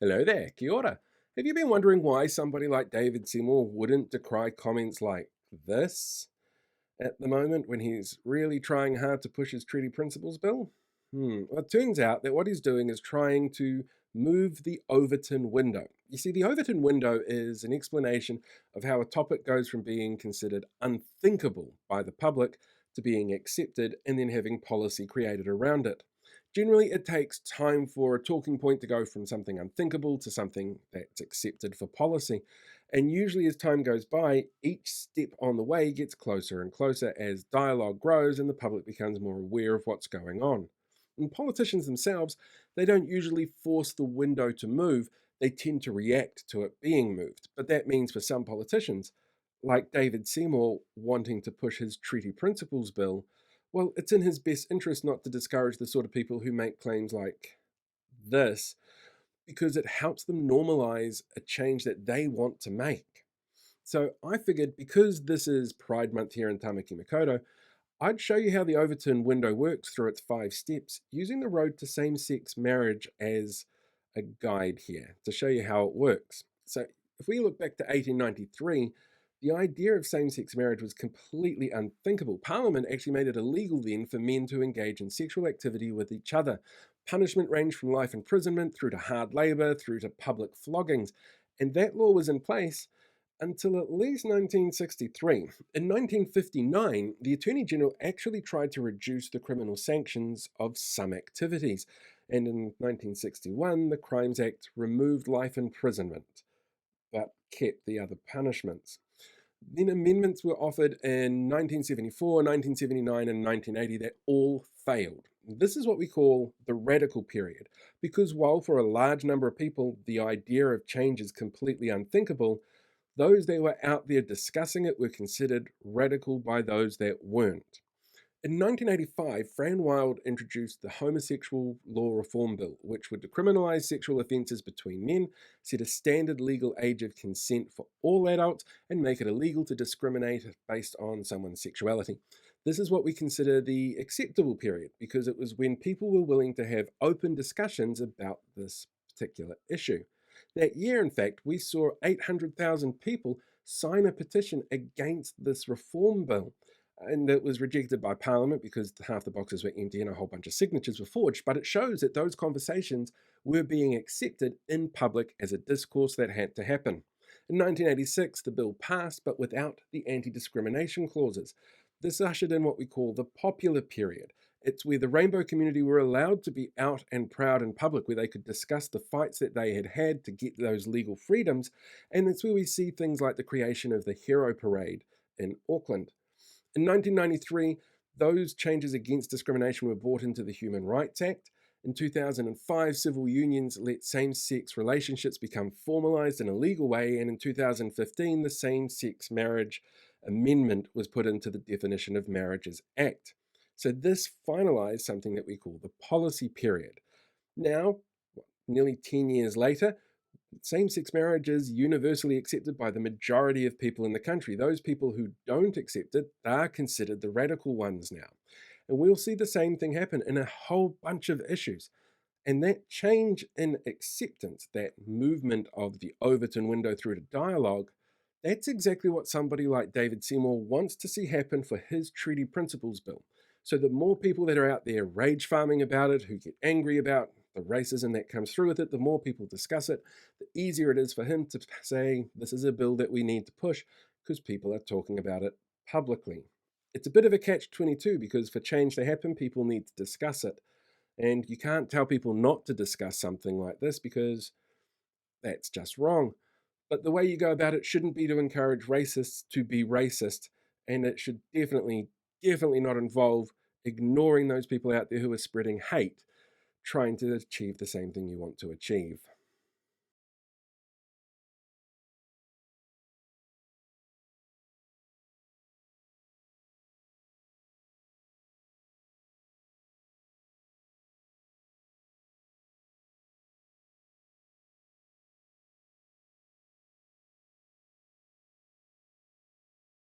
Hello there, kia ora. Have you been wondering why somebody like David Seymour wouldn't decry comments like this at the moment when he's really trying hard to push his treaty principles bill? Well, it turns out that what he's doing is trying to move the Overton window. You see, the Overton window is an explanation of how a topic goes from being considered unthinkable by the public to being accepted and then having policy created around it. Generally, it takes time for a talking point to go from something unthinkable to something that's accepted for policy. And usually, as time goes by, each step on the way gets closer and closer as dialogue grows and the public becomes more aware of what's going on. And politicians themselves, they don't usually force the window to move, they tend to react to it being moved. But that means for some politicians, like David Seymour wanting to push his treaty principles bill, well, it's in his best interest not to discourage the sort of people who make claims like this because it helps them normalize a change that they want to make. So I figured because this is Pride Month here in Tamaki Makaurau, I'd show you how the Overton window works through its 5 steps using the road to same sex marriage as a guide here to show you how it works. So if we look back to 1893, the idea of same sex marriage was completely unthinkable. Parliament actually made it illegal then for men to engage in sexual activity with each other. Punishment ranged from life imprisonment through to hard labour through to public floggings. And that law was in place until at least 1963. In 1959, the Attorney General actually tried to reduce the criminal sanctions of some activities. And in 1961, the Crimes Act removed life imprisonment but kept the other punishments. Then amendments were offered in 1974, 1979, and 1980 that all failed. This is what we call the radical period, because while for a large number of people the idea of change is completely unthinkable, those that were out there discussing it were considered radical by those that weren't. In 1985, Fran Wilde introduced the Homosexual Law Reform Bill, which would decriminalise sexual offences between men, set a standard legal age of consent for all adults, and make it illegal to discriminate based on someone's sexuality. This is what we consider the acceptable period, because it was when people were willing to have open discussions about this particular issue. That year, in fact, we saw 800,000 people sign a petition against this reform bill, and it was rejected by Parliament because half the boxes were empty and a whole bunch of signatures were forged. But it shows that those conversations were being accepted in public as a discourse that had to happen. In 1986, the bill passed, but without the anti discrimination clauses. This ushered in what we call the popular period. It's where the rainbow community were allowed to be out and proud in public, where they could discuss the fights that they had had to get those legal freedoms. And it's where we see things like the creation of the Hero Parade in Auckland. In 1993, those changes against discrimination were brought into the Human Rights Act. In 2005, civil unions let same sex relationships become formalized in a legal way, and in 2015, the Same Sex Marriage Amendment was put into the Definition of Marriages Act. So this finalized something that we call the policy period. Now, nearly 10 years later, same sex marriage is universally accepted by the majority of people in the country. Those people who don't accept it are considered the radical ones now. And we'll see the same thing happen in a whole bunch of issues. And that change in acceptance, that movement of the Overton window through to dialogue, that's exactly what somebody like David Seymour wants to see happen for his treaty principles bill. So the more people that are out there rage farming about it, who get angry about the racism that comes through with it, the more people discuss it, the easier it is for him to say, this is a bill that we need to push because people are talking about it publicly. It's a bit of a catch-22 because for change to happen, people need to discuss it. And you can't tell people not to discuss something like this because that's just wrong. But the way you go about it shouldn't be to encourage racists to be racist, and it should definitely not involve ignoring those people out there who are spreading hate, trying to achieve the same thing you want to achieve.